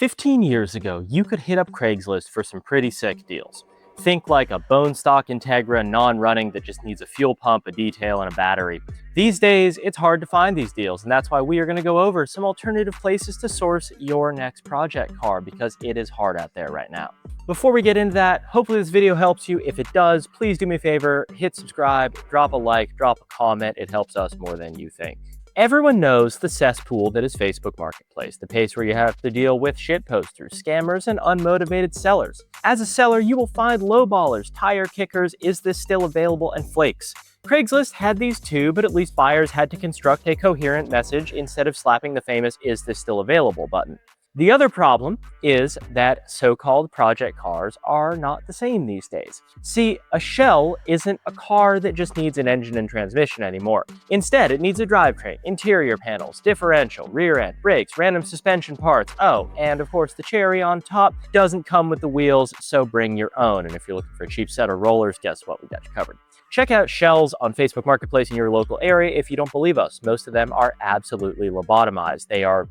15 years ago, you could hit up Craigslist for some pretty sick deals. Think like a bone stock Integra non-running that just needs a fuel pump, a detail, and a battery. These days, it's hard to find these deals, and that's why we are going to go over some alternative places to source your next project car, because it is hard out there right now. Before we get into that, hopefully this video helps you. If it does, please do me a favor, hit subscribe, drop a like, drop a comment. It helps us more than you think. Everyone knows the cesspool that is Facebook Marketplace, the place where you have to deal with shit posters, scammers, and unmotivated sellers. As a seller, you will find lowballers, tire kickers, is this still available, and flakes. Craigslist had these too, but at least buyers had to construct a coherent message instead of slapping the famous "is this still available" button. The other problem is that so-called project cars are not the same these days. See, a shell isn't a car that just needs an engine and transmission anymore. Instead, it needs a drivetrain, interior panels, differential, rear end, brakes, random suspension parts. Oh, and of course the cherry on top doesn't come with the wheels, so bring your own. And if you're looking for a cheap set of rollers, guess what? We got you covered. Check out shells on Facebook Marketplace in your local area if you don't believe us. Most of them are absolutely lobotomized. They are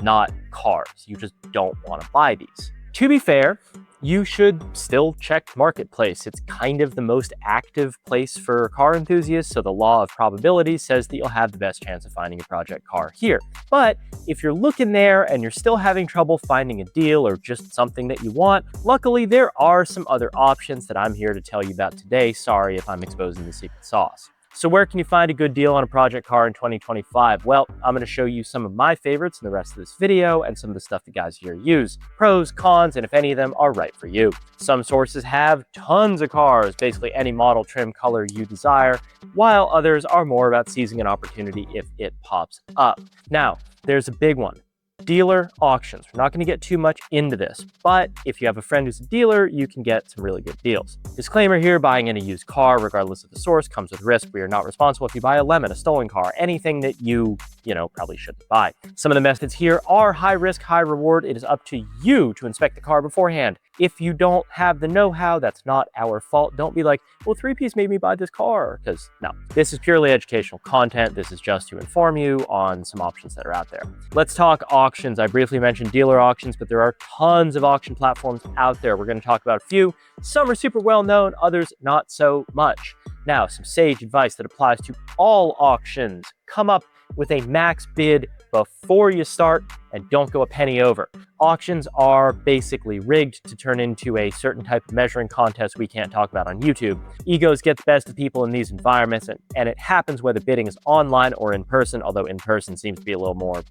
not cars. You just don't want to buy these. To be fair, you should still check Marketplace. It's kind of the most active place for car enthusiasts, so the law of probability says that you'll have the best chance of finding a project car here. But if you're looking there and you're still having trouble finding a deal or just something that you want, luckily there are some other options that I'm here to tell you about today. Sorry if I'm exposing the secret sauce. So where can you find a good deal on a project car in 2025? Well, I'm going to show you some of my favorites in the rest of this video and some of the stuff that guys here use. Pros, cons, and if any of them are right for you. Some sources have tons of cars, basically any model, trim, color you desire, while others are more about seizing an opportunity if it pops up. Now, there's a big one. Dealer auctions. We're not going to get too much into this, but if you have a friend who's a dealer, you can get some really good deals. Disclaimer here, buying any used car, regardless of the source, comes with risk. We are not responsible if you buy a lemon, a stolen car, anything that you probably shouldn't buy. Some of the methods here are high risk, high reward. It is up to you to inspect the car beforehand. If you don't have the know-how, that's not our fault. Don't be like, well, 3Piece made me buy this car, because no, this is purely educational content. This is just to inform you on some options that are out there. Let's talk auctions. I briefly mentioned dealer auctions, but there are tons of auction platforms out there. We're going to talk about a few. Some are super well known, others not so much. Now, some sage advice that applies to all auctions. Come up with a max bid before you start and don't go a penny over. Auctions are basically rigged to turn into a certain type of measuring contest we can't talk about on YouTube. Egos get the best of people in these environments, and it happens whether bidding is online or in person, although in person seems to be a little more,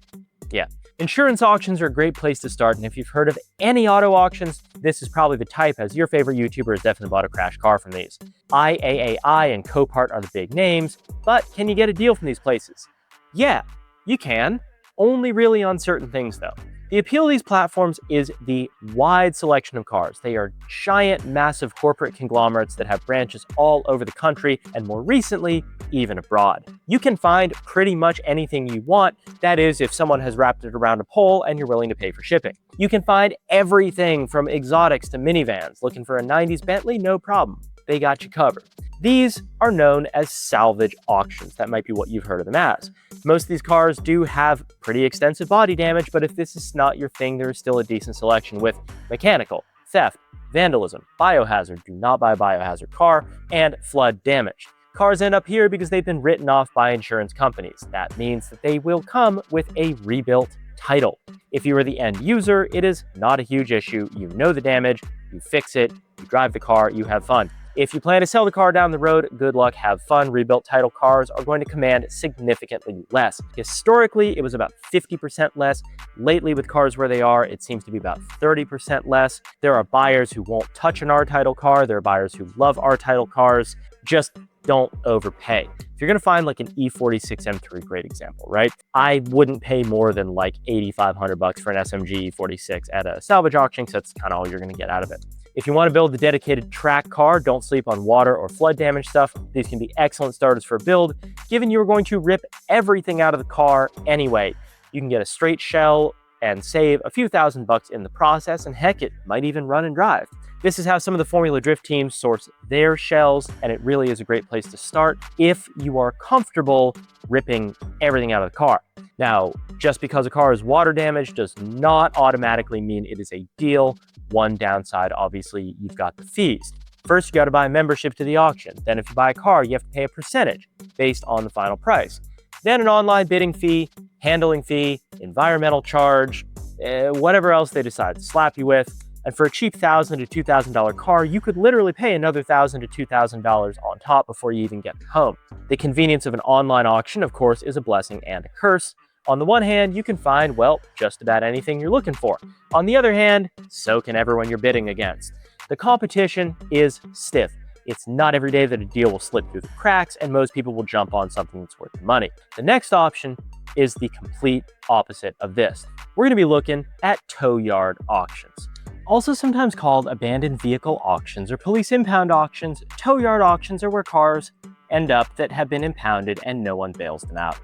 Insurance auctions are a great place to start, and if you've heard of any auto auctions, this is probably the type, as your favorite YouTuber has definitely bought a crash car from these. IAAI and Copart are the big names, but can you get a deal from these places? Yeah, you can. Only really on certain things, though. The appeal of these platforms is the wide selection of cars. They are giant, massive corporate conglomerates that have branches all over the country, and more recently, even abroad. You can find pretty much anything you want. That is, if someone has wrapped it around a pole and you're willing to pay for shipping. You can find everything from exotics to minivans. Looking for a 90s Bentley? No problem. They got you covered. These are known as salvage auctions. That might be what you've heard of them as. Most of these cars do have pretty extensive body damage, but if this is not your thing, there is still a decent selection with mechanical, theft, vandalism, biohazard, do not buy a biohazard car, and flood damage. Cars end up here because they've been written off by insurance companies. That means that they will come with a rebuilt title. If you are the end user, it is not a huge issue. You know the damage, you fix it, you drive the car, you have fun. If you plan to sell the car down the road, good luck, have fun. Rebuilt title cars are going to command significantly less. Historically, it was about 50% less. Lately, with cars where they are, it seems to be about 30% less. There are buyers who won't touch an R-Title car. There are buyers who love R-Title cars. Just don't overpay. If you're going to find like an E46 M3, great example, right? I wouldn't pay more than like $8,500 for an SMG E46 at a salvage auction, because that's kind of all you're going to get out of it. If you want to build the dedicated track car, don't sleep on water or flood damage stuff. These can be excellent starters for a build, given you're going to rip everything out of the car anyway. You can get a straight shell and save a few $1,000s in the process, and heck, it might even run and drive. This is how some of the Formula Drift teams source their shells, and it really is a great place to start if you are comfortable ripping everything out of the car. Now, just because a car is water damaged does not automatically mean it is a deal. One downside, obviously, you've got the fees. First, you got to buy a membership to the auction. Then if you buy a car, you have to pay a percentage based on the final price. Then an online bidding fee, handling fee, environmental charge, whatever else they decide to slap you with. And for a cheap $1,000 to $2,000 car, you could literally pay another $1,000 to $2,000 on top before you even get home. The convenience of an online auction, of course, is a blessing and a curse. On the one hand, you can find, well, just about anything you're looking for. On the other hand, so can everyone you're bidding against. The competition is stiff. It's not every day that a deal will slip through the cracks, and most people will jump on something that's worth the money. The next option is the complete opposite of this. We're going to be looking at tow yard auctions. Also sometimes called abandoned vehicle auctions or police impound auctions, tow yard auctions are where cars end up that have been impounded and no one bails them out.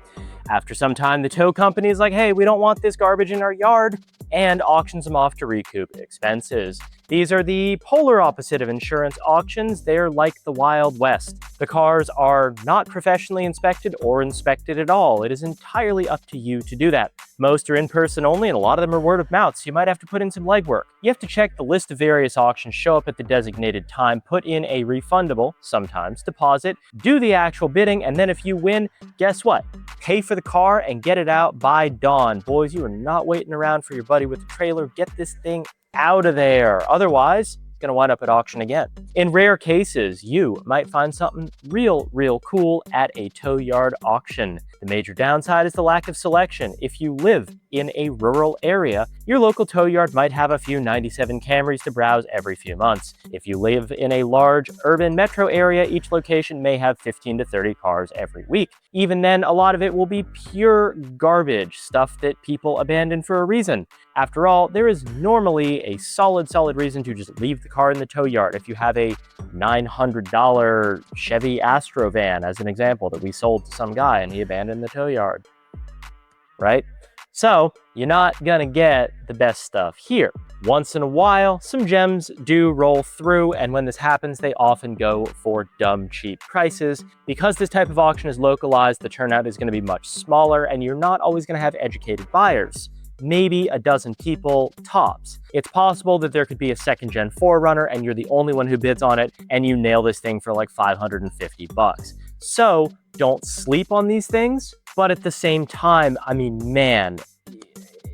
After some time, the tow company is like, hey, we don't want this garbage in our yard, and auctions them off to recoup expenses. These are the polar opposite of insurance auctions. They're like the Wild West. The cars are not professionally inspected or inspected at all. It is entirely up to you to do that. Most are in person only, and a lot of them are word of mouth, so you might have to put in some legwork. You have to check the list of various auctions, show up at the designated time, put in a refundable, sometimes, deposit, do the actual bidding, and then if you win, guess what? Pay for the car and get it out by dawn. Boys, you are not waiting around for your buddy with the trailer. Get this thing out of there. Otherwise, it's going to wind up at auction again. In rare cases, you might find something real cool at a tow yard auction. The major downside is the lack of selection. If you live in a rural area, your local tow yard might have a few 97 Camrys to browse every few months. If you live in a large urban metro area, each location may have 15 to 30 cars every week. Even then, a lot of it will be pure garbage, stuff that people abandon for a reason. After all, there is normally a solid reason to just leave the car in the tow yard. If you have a $900 Chevy Astro van, as an example, that we sold to some guy and he abandoned the tow yard, right? So you're not gonna get the best stuff here. Once in a while, some gems do roll through, and when this happens, they often go for dumb cheap prices. Because this type of auction is localized, the turnout is gonna be much smaller, and you're not always gonna have educated buyers. Maybe a dozen people tops. It's possible that there could be a second-gen 4Runner and you're the only one who bids on it, and you nail this thing for like 550 bucks. So don't sleep on these things, but at the same time, I mean, man,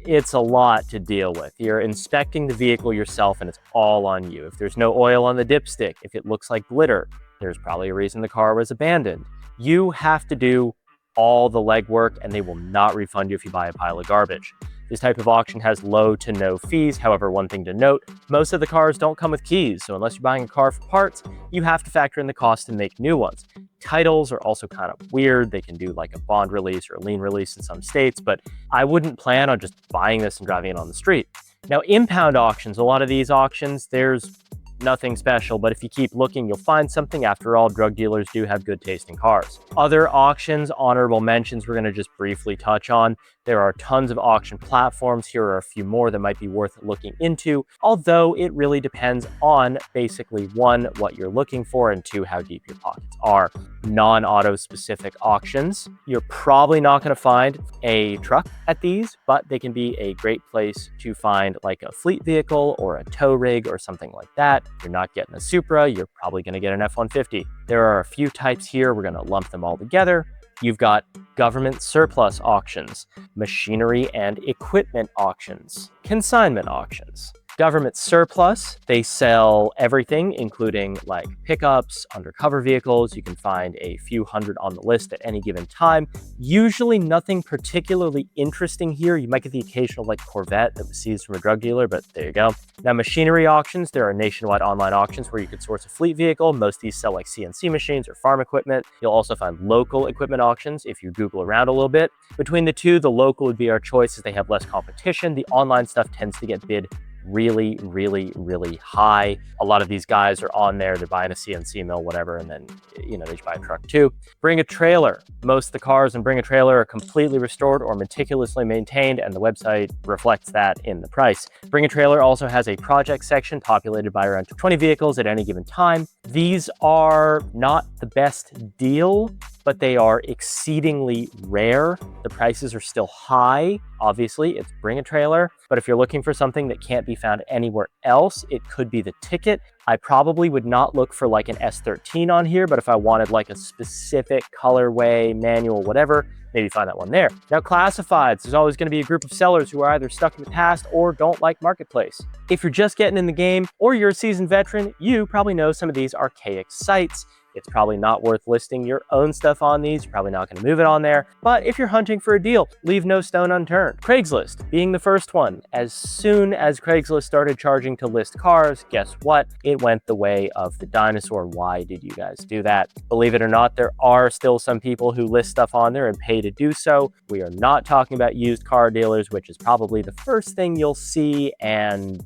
it's a lot to deal with. You're inspecting the vehicle yourself and it's all on you. If there's no oil on the dipstick, if it looks like glitter, there's probably a reason the car was abandoned. You have to do all the legwork, and they will not refund you if you buy a pile of garbage. This type of auction has low to no fees. However, one thing to note, most of the cars don't come with keys. So unless you're buying a car for parts, you have to factor in the cost to make new ones. Titles are also kind of weird. They can do like a bond release or a lien release in some states, but I wouldn't plan on just buying this and driving it on the street. Now, impound auctions, a lot of these auctions, there's nothing special, but if you keep looking, you'll find something. After all, drug dealers do have good taste in cars. Other auctions, honorable mentions, we're going to just briefly touch on. There are tons of auction platforms. Here are a few more that might be worth looking into, although it really depends on basically one, what you're looking for, and two, how deep your pockets are. Non-auto specific auctions, you're probably not going to find a truck at these, but they can be a great place to find like a fleet vehicle or a tow rig or something like that. If you're not getting a Supra, you're probably going to get an F-150. There are a few types here. We're going to lump them all together. You've got government surplus auctions, machinery and equipment auctions, consignment auctions. Government surplus, they sell everything, including like pickups, undercover vehicles. You can find a few hundred on the list at any given time. Usually nothing particularly interesting here. You might get the occasional like Corvette that was seized from a drug dealer, but there you go. Now, machinery auctions, there are nationwide online auctions where you can source a fleet vehicle. Most of these sell like CNC machines or farm equipment. You'll also find local equipment auctions if you Google around a little bit. Between the two, the local would be our choice as they have less competition. The online stuff tends to get bid really, really, really high. A lot of these guys are on there, they're buying a CNC mill, whatever, and then, you know, they just buy a truck too. Bring a trailer. Most of the cars in Bring a Trailer are completely restored or meticulously maintained, and the website reflects that in the price. Bring a Trailer also has a project section populated by around 20 vehicles at any given time. These are not the best deal, but they are exceedingly rare. The prices are still high. Obviously, it's Bring a Trailer, but if you're looking for something that can't be found anywhere else, it could be the ticket. I probably would not look for like an S13 on here, but if I wanted like a specific colorway, manual, whatever, maybe find that one there. Now, classifieds, there's always going to be a group of sellers who are either stuck in the past or don't like marketplace. If you're just getting in the game or you're a seasoned veteran, you probably know some of these archaic sites. It's probably not worth listing your own stuff on these. You're probably not going to move it on there. But if you're hunting for a deal, leave no stone unturned. Craigslist being the first one. As soon as Craigslist started charging to list cars, guess what? It went the way of the dinosaur. Why did you guys do that? Believe it or not, there are still some people who list stuff on there and pay to do so. We are not talking about used car dealers, which is probably the first thing you'll see, and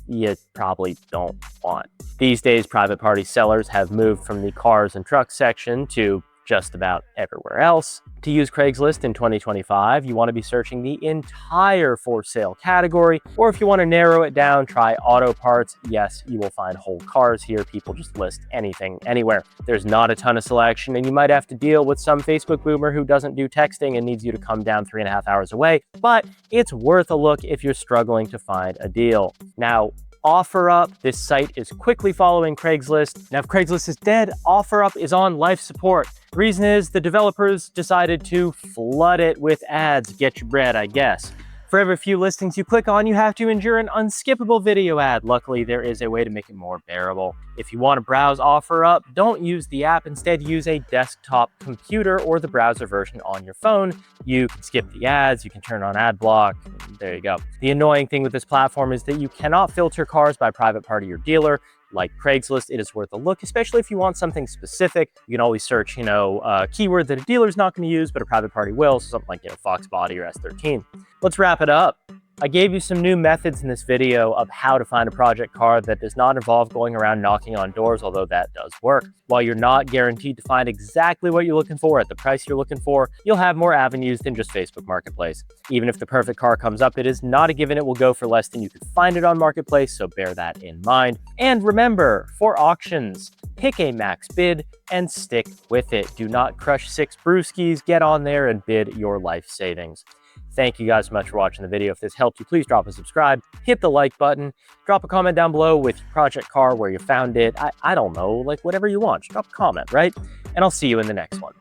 you probably don't want. These days, private party sellers have moved from the cars and trucks section to just about everywhere else. To use Craigslist in 2025, you want to be searching the entire for sale category, or if you want to narrow it down, try auto parts. Yes, you will find whole cars here. People just list anything, anywhere. There's not a ton of selection, and you might have to deal with some Facebook boomer who doesn't do texting and needs you to come down 3.5 hours away, but it's worth a look if you're struggling to find a deal. Now, OFFERUP, this site is quickly following Craigslist. Now, if Craigslist is dead, OFFERUP is on life support. The reason is the developers decided to flood it with ads. Get your bread, I guess. For every few listings you click on, you have to endure an unskippable video ad. Luckily, there is a way to make it more bearable. If you want to browse OFFERUP, don't use the app. Instead, use a desktop computer or the browser version on your phone. You can skip the ads, you can turn on ad block. There you go. The annoying thing with this platform is that you cannot filter cars by private party or dealer. Like Craigslist, it is worth a look, especially if you want something specific. You can always search, a keyword that a dealer's not going to use, but a private party will, so something like, Fox Body or S13. Let's wrap it up. I gave you some new methods in this video of how to find a project car that does not involve going around knocking on doors, although that does work. While you're not guaranteed to find exactly what you're looking for at the price you're looking for, you'll have more avenues than just Facebook Marketplace. Even if the perfect car comes up, it is not a given it will go for less than you could find it on Marketplace, so bear that in mind. And remember, for auctions, pick a max bid and stick with it. Do not crush 6 brewskis, get on there and bid your life savings. Thank you guys so much for watching the video. If this helped you, please drop a subscribe, hit the like button, drop a comment down below with your project car, where you found it. I don't know, like whatever you want, just drop a comment, right? And I'll see you in the next one.